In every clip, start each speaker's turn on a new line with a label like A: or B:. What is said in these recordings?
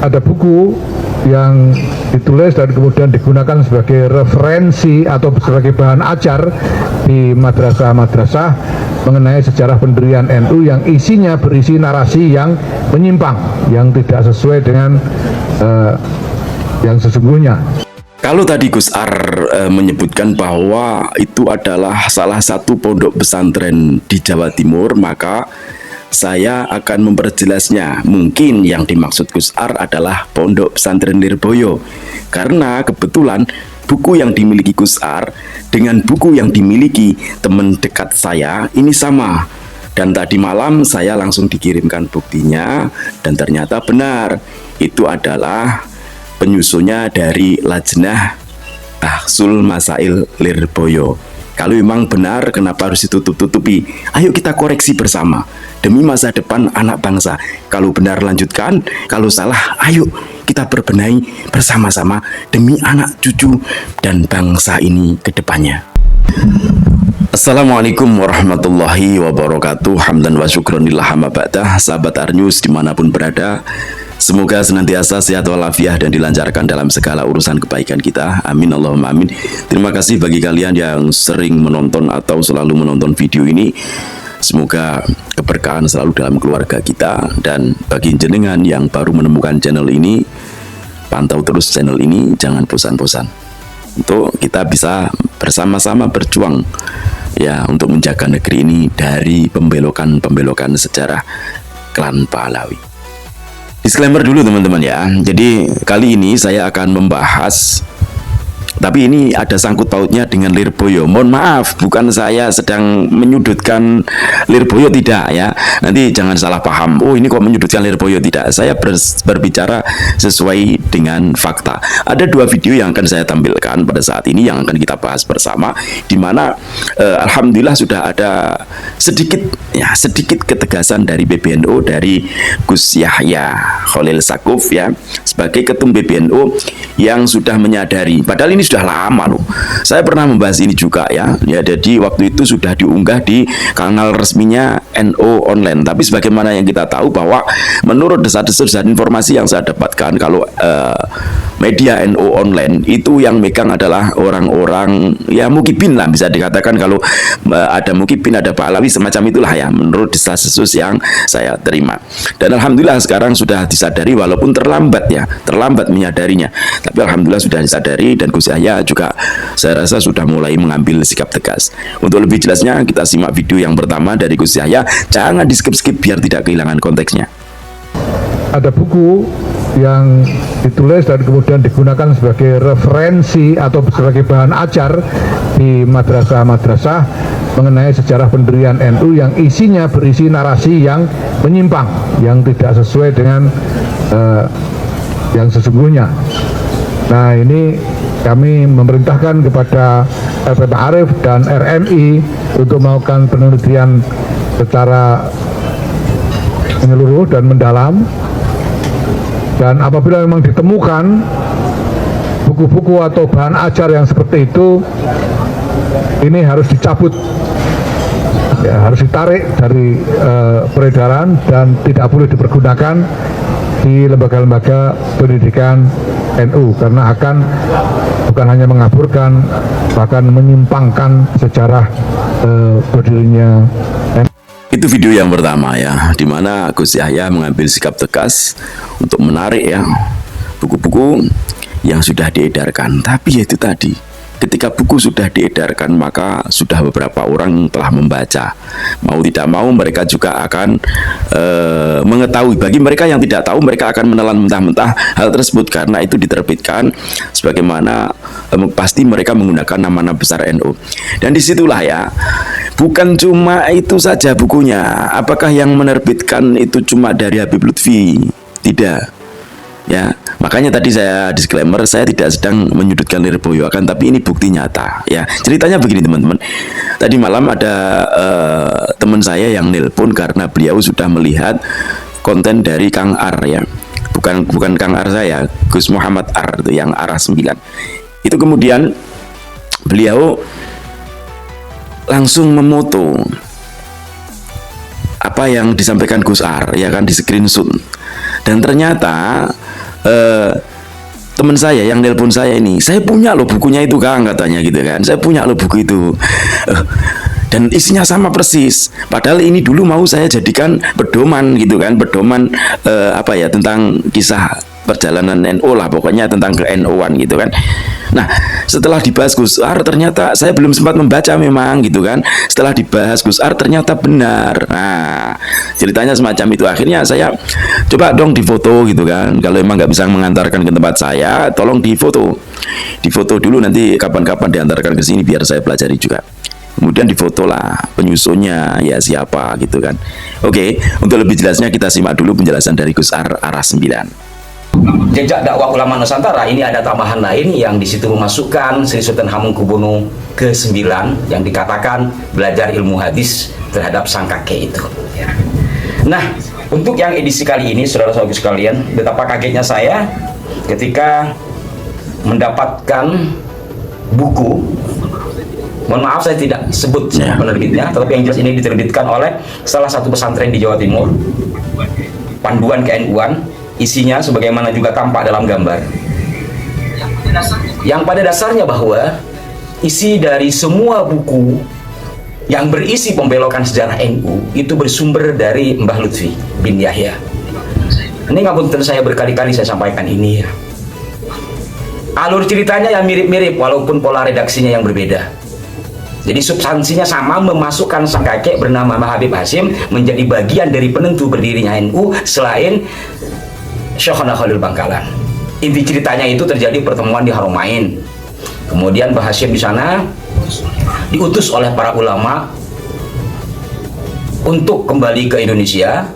A: ada buku yang ditulis dan kemudian digunakan sebagai referensi atau sebagai bahan ajar di madrasah-madrasah mengenai sejarah pendirian NU yang isinya berisi narasi yang menyimpang, yang tidak sesuai dengan yang sesungguhnya.
B: Kalau tadi Gus Ar menyebutkan bahwa itu adalah salah satu pondok pesantren di Jawa Timur, maka saya akan memperjelasnya. Mungkin yang dimaksud Gus Ar adalah Pondok Pesantren Lirboyo, karena kebetulan buku yang dimiliki Gus Ar dengan buku yang dimiliki teman dekat saya ini sama. Dan tadi malam saya langsung dikirimkan buktinya, dan ternyata benar, itu adalah penyusunnya dari Lajnah Tahsul Masail Lirboyo. Kalau memang benar, kenapa harus ditutup-tutupi? Ayo kita koreksi bersama demi masa depan anak bangsa. Kalau benar lanjutkan, kalau salah ayo kita berbenahi bersama-sama demi anak cucu dan bangsa ini ke depannya. Assalamualaikum warahmatullahi wabarakatuh. Hamdan wa syukronillah hamma ba'dah. Sahabat Arnews dimanapun berada, semoga senantiasa sehat walafiat dan dilancarkan dalam segala urusan kebaikan kita. Amin Allahumma amin. Terima kasih bagi kalian yang sering menonton atau selalu menonton video ini. Semoga keberkahan selalu dalam keluarga kita. Dan bagi jenengan yang baru menemukan channel ini, pantau terus channel ini, jangan bosan-bosan untuk kita bisa bersama-sama berjuang ya untuk menjaga negeri ini dari pembelokan sejarah klan Pahlawi. Disclaimer dulu teman-teman ya. Jadi kali ini saya akan membahas, tapi ini ada sangkut pautnya dengan Lirboyo. Mohon maaf, bukan saya sedang menyudutkan Lirboyo, tidak ya. Nanti jangan salah paham. Oh, ini kok menyudutkan Lirboyo, tidak. Saya berbicara sesuai dengan fakta. Ada dua video yang akan saya tampilkan pada saat ini yang akan kita bahas bersama, di mana alhamdulillah sudah ada sedikit ketegasan dari PBNU, dari Gus Yahya Khalil Stakuf ya, sebagai ketum PBNU yang sudah menyadari, padahal ini sudah lama loh. Saya pernah membahas ini juga ya. Jadi waktu itu sudah diunggah di kanal resminya NU online. Tapi sebagaimana yang kita tahu bahwa menurut desas-desus dan informasi yang saya dapatkan, kalau media NU online itu yang megang adalah orang-orang ya mukibin lah, bisa dikatakan. Kalau ada mukibin, ada Pahlawi, semacam itulah ya, menurut desas-desus yang saya terima. Dan alhamdulillah sekarang sudah disadari, walaupun terlambat menyadarinya, tapi alhamdulillah sudah disadari. Dan Gus Yahya juga saya rasa sudah mulai mengambil sikap tegas. Untuk lebih jelasnya kita simak video yang pertama dari Gus Yahya. Jangan di skip biar tidak kehilangan konteksnya.
A: Ada buku yang ditulis dan kemudian digunakan sebagai referensi atau sebagai bahan ajar di madrasah-madrasah mengenai sejarah pendirian NU yang isinya berisi narasi yang menyimpang, yang tidak sesuai dengan yang sesungguhnya. Nah, ini kami memerintahkan kepada LP Ma'arif dan RMI untuk melakukan penelitian secara menyeluruh dan mendalam. Dan apabila memang ditemukan buku-buku atau bahan ajar yang seperti itu, ini harus dicabut, ya, harus ditarik dari peredaran dan tidak boleh dipergunakan di lembaga-lembaga pendidikan NU, karena akan bukan hanya mengaburkan, bahkan menyimpangkan sejarah berdirinya NU.
B: Itu video yang pertama ya, di mana Gus Yahya mengambil sikap tegas untuk menarik ya buku-buku yang sudah diedarkan. Tapi ya itu tadi, ketika buku sudah diedarkan, maka sudah beberapa orang telah membaca. Mau tidak mau mereka juga akan mengetahui. Bagi mereka yang tidak tahu, mereka akan menelan mentah-mentah hal tersebut, karena itu diterbitkan sebagaimana pasti mereka menggunakan nama-nama besar NU. Dan disitulah ya, bukan cuma itu saja bukunya. Apakah yang menerbitkan itu cuma dari Habib Lutfi? Tidak ya. Makanya tadi saya disclaimer, saya tidak sedang menyudutkan Lirboyo, kan, tapi ini bukti nyata ya. Ceritanya begini teman-teman. Tadi malam ada teman saya yang nelpon karena beliau sudah melihat konten dari Kang Ar ya. Bukan Kang Ar saya, Gus Muhammad Ar itu yang arah 9. Itu kemudian beliau langsung memoto apa yang disampaikan Gus Ar ya kan, di screenshot. Dan ternyata teman saya yang nelpon saya ini, saya punya loh bukunya itu Kang, katanya gitu kan, saya punya loh buku itu. Dan isinya sama persis, padahal ini dulu mau saya jadikan pedoman gitu kan, pedoman apa ya, tentang kisah perjalanan NU lah, pokoknya tentang ke NU-an gitu kan. Nah, setelah dibahas Gus Ar, ternyata saya belum sempat membaca memang gitu kan. Setelah dibahas Gus Ar, ternyata benar. Nah, ceritanya semacam itu. Akhirnya saya coba dong difoto gitu kan. Kalau emang nggak bisa mengantarkan ke tempat saya, tolong difoto. Difoto dulu, nanti kapan-kapan diantarkan ke sini biar saya pelajari juga. Kemudian difoto lah penyusunnya ya siapa gitu kan. Oke, untuk lebih jelasnya kita simak dulu penjelasan dari Gus Ar arah 9.
C: Jejak dakwah ulama Nusantara ini ada tambahan lain yang di situ memasukkan Sri Sultan Hamengkubuwono ke-9 yang dikatakan belajar ilmu hadis terhadap sang kakek itu. Nah, untuk yang edisi kali ini, saudara-saudara sekalian, betapa kagetnya saya ketika mendapatkan buku. Mohon maaf saya tidak sebut penerbitnya, tetapi yang jelas ini diterbitkan oleh salah satu pesantren di Jawa Timur, Panduan KNU-an. Isinya sebagaimana juga tampak dalam gambar, yang pada dasarnya bahwa isi dari semua buku yang berisi pembelokan sejarah NU itu bersumber dari Mbah Lutfi bin Yahya. Ini ngapunten saya berkali-kali saya sampaikan ini ya. Alur ceritanya yang mirip-mirip walaupun pola redaksinya yang berbeda. Jadi substansinya sama, memasukkan sang kakek bernama Habib Hasyim menjadi bagian dari penentu berdirinya NU selain Syekhona Khalil Bangkalan. Inti ceritanya itu terjadi pertemuan di Haromain. Kemudian Mbah Hasyim di sana diutus oleh para ulama untuk kembali ke Indonesia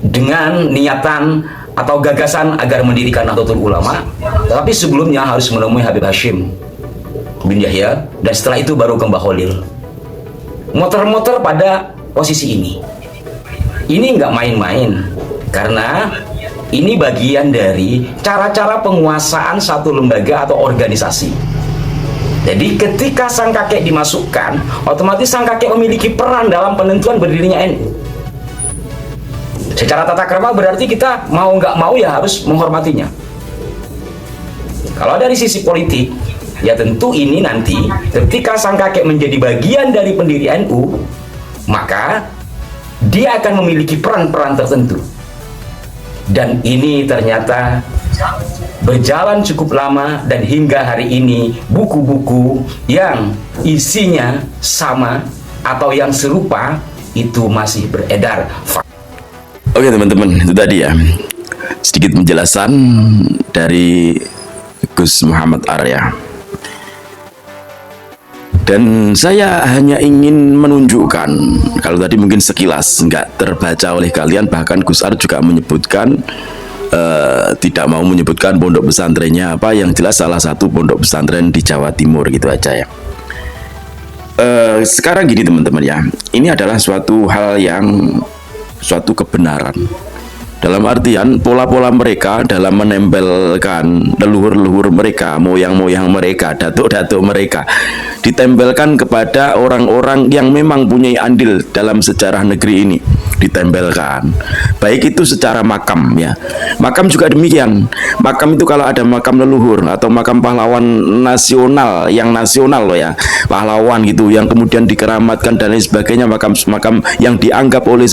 C: dengan niatan atau gagasan agar mendirikan Nahdlatul Ulama. Tetapi sebelumnya harus menemui Habib Hasyim bin Yahya, dan setelah itu baru ke Mbah Khalil. Muter-muter pada posisi ini. Ini nggak main-main, karena ini bagian dari cara-cara penguasaan satu lembaga atau organisasi. Jadi ketika sang kakek dimasukkan, otomatis sang kakek memiliki peran dalam penentuan berdirinya NU. Secara tata krama berarti kita mau nggak mau ya harus menghormatinya. Kalau dari sisi politik, ya tentu ini nanti ketika sang kakek menjadi bagian dari pendiri NU, maka dia akan memiliki peran-peran tertentu. Dan ini ternyata berjalan cukup lama, dan hingga hari ini buku-buku yang isinya sama atau yang serupa itu masih beredar.
B: Oke teman-teman, itu tadi ya sedikit penjelasan dari Gus Muhammad Arya. Dan saya hanya ingin menunjukkan, kalau tadi mungkin sekilas nggak terbaca oleh kalian, bahkan Gus Ar juga menyebutkan tidak mau menyebutkan pondok pesantrennya apa, yang jelas salah satu pondok pesantren di Jawa Timur gitu aja ya. Sekarang gini teman-teman ya, ini adalah suatu hal yang suatu kebenaran. Dalam artian pola-pola mereka dalam menempelkan leluhur-leluhur mereka, moyang-moyang mereka, datuk-datuk mereka, ditempelkan kepada orang-orang yang memang punya andil dalam sejarah negeri ini, ditempelkan. Baik itu secara makam ya. Makam juga demikian. Makam itu kalau ada makam leluhur atau makam pahlawan nasional, yang nasional loh ya, pahlawan gitu, yang kemudian dikeramatkan dan lain sebagainya, makam-makam yang dianggap oleh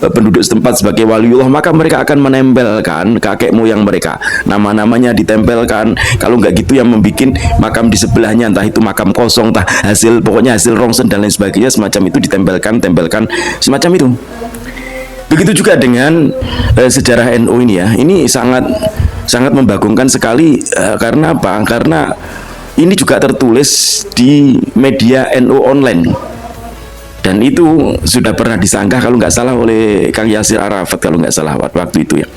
B: penduduk setempat sebagai waliullah, maka mereka akan menempelkan kakek moyang mereka, nama-namanya ditempelkan. Kalau nggak gitu yang membuat makam di sebelahnya, entah itu makam kosong, entah pokoknya hasil rongsen dan lain sebagainya, semacam itu ditempelkan semacam itu. Begitu juga dengan sejarah NU ini ya. Ini sangat membagongkan sekali. Karena apa? Karena ini juga tertulis di media NU online. Dan itu sudah pernah disanggah kalau nggak salah oleh Kang Yasir Arafat, kalau nggak salah waktu itu ya.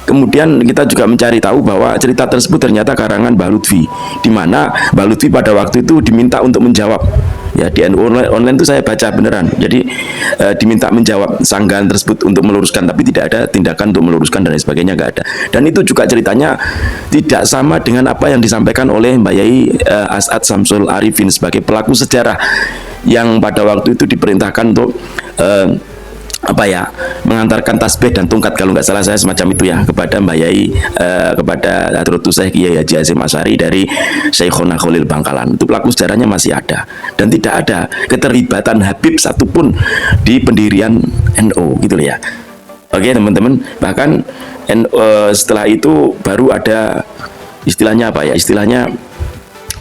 B: Kemudian kita juga mencari tahu bahwa cerita tersebut ternyata karangan Mbah Lutfi, di mana Mbah Lutfi pada waktu itu diminta untuk menjawab. Ya, di NU online itu saya baca beneran. Jadi diminta menjawab sanggahan tersebut untuk meluruskan, tapi tidak ada tindakan untuk meluruskan dan lain sebagainya, nggak ada. Dan itu juga ceritanya tidak sama dengan apa yang disampaikan oleh Mbak Yai As'ad Samsul Arifin sebagai pelaku sejarah yang pada waktu itu diperintahkan untuk mengantarkan tasbih dan tongkat, kalau nggak salah saya semacam itu ya, kepada Mbah Yai, kepada Hadratus Syekh Kiai Haji Hasyim Asy'ari dari Syekhona Khalil Bangkalan. Itu pelaku sejarahnya masih ada, dan tidak ada keterlibatan Habib satupun di pendirian NU gitu ya. Oke teman-teman, bahkan setelah itu baru ada istilahnya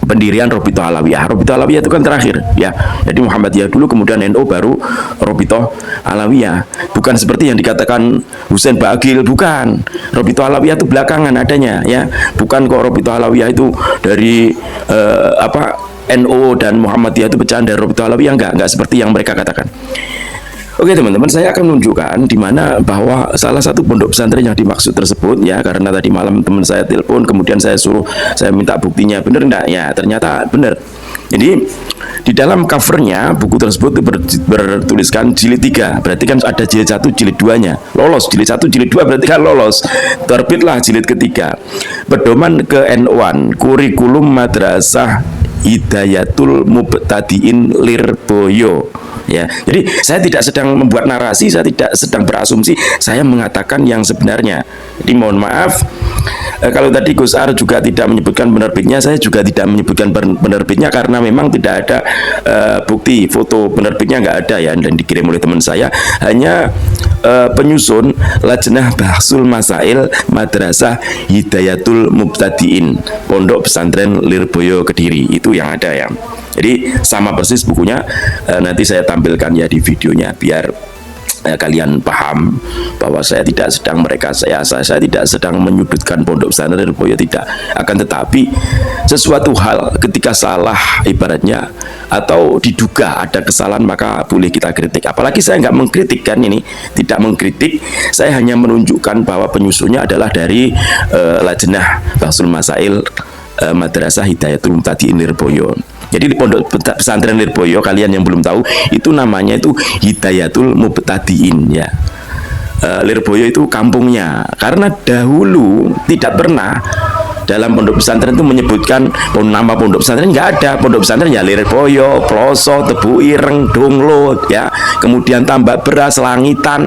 B: pendirian Robitoh Alawiyah. Robitoh Alawiyah itu kan terakhir ya. Jadi Muhammadiyah dulu, kemudian NU, baru Robitoh Alawiyah. Bukan seperti yang dikatakan Husain Bagil, bukan. Robitoh Alawiyah itu belakangan adanya ya. Bukan kok Robitoh Alawiyah itu dari NU dan Muhammadiyah itu pecahan dari Robitoh Alawiyah, enggak seperti yang mereka katakan. Oke teman-teman, saya akan menunjukkan di mana bahwa salah satu pondok pesantren yang dimaksud tersebut ya, karena tadi malam teman saya telepon, kemudian saya minta buktinya, benar enggak ya, ternyata benar. Jadi di dalam covernya buku tersebut bertuliskan jilid 3, berarti kan ada jilid 1, jilid 2-nya lolos, jilid 1, jilid 2 berarti kan lolos, terbitlah jilid ketiga, pedoman ke N1, kurikulum madrasah Hidayatul Mubtadiin Lirboyo ya. Jadi saya tidak sedang membuat narasi, saya tidak sedang berasumsi, saya mengatakan yang sebenarnya. Jadi mohon maaf kalau tadi Gus Ar juga tidak menyebutkan penerbitnya, saya juga tidak menyebutkan penerbitnya karena memang tidak ada bukti foto penerbitnya, nggak ada ya, dan dikirim oleh teman saya. Hanya penyusun Lajnah Bahsul Masail Madrasah Hidayatul Mubtadiin Pondok Pesantren Lirboyo Kediri, itu yang ada ya. Jadi sama persis bukunya, nanti saya tampilkan ya di videonya biar kalian paham bahwa saya tidak sedang saya tidak sedang menyudutkan Pondok Pesantren Lirboyo, tidak. Akan tetapi sesuatu hal ketika salah ibaratnya atau diduga ada kesalahan, maka boleh kita kritik. Apalagi saya nggak mengkritik kan, ini tidak mengkritik, saya hanya menunjukkan bahwa penyusunnya adalah dari Lajnah Bahsul Masail Madrasah Hidayatul Mubtadiin Lirboyo. Jadi di Pondok Pesantren Lirboyo, kalian yang belum tahu, itu namanya itu Hidayatul Mubtadiin ya. Lirboyo itu kampungnya, karena dahulu tidak pernah dalam pondok pesantren itu menyebutkan nama pondok pesantren, nggak ada. Pondok pesantren ya Lirboyo, Ploso, Tebu Ireng, Donglo ya, kemudian Tambak Beras, Langitan,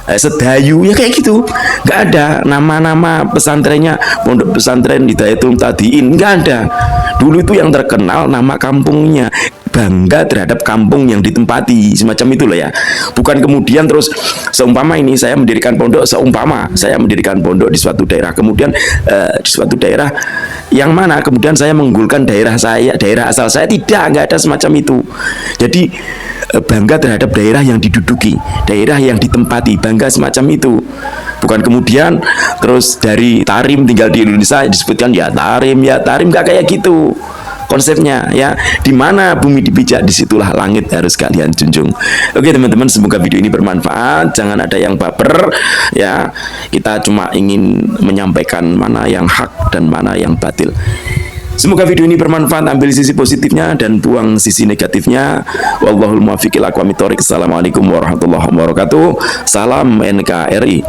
B: Sedayu ya, kayak gitu. Nggak ada nama-nama pesantrennya Pondok Pesantren Hidayatul Mubtadiin, nggak ada. Dulu itu yang terkenal nama kampungnya, bangga terhadap kampung yang ditempati, semacam itu loh ya. Bukan kemudian terus seumpama ini saya mendirikan pondok, di suatu daerah, kemudian di suatu daerah yang mana kemudian saya mengunggulkan daerah asal saya, nggak ada semacam itu. Jadi bangga terhadap daerah yang diduduki, daerah yang ditempati, bangga semacam itu. Bukan kemudian terus dari Tarim tinggal di Indonesia disebutkan ya Tarim, nggak kayak gitu konsepnya ya. Di mana bumi dipijak, disitulah langit harus kalian junjung. Oke teman-teman, semoga video ini bermanfaat, jangan ada yang baper ya. Kita cuma ingin menyampaikan mana yang hak dan mana yang batil. Semoga video ini bermanfaat, ambil sisi positifnya dan buang sisi negatifnya. Wallahul muwaffiq ila aqwamit thoriq. Assalamualaikum warahmatullahi wabarakatuh. Salam NKRI.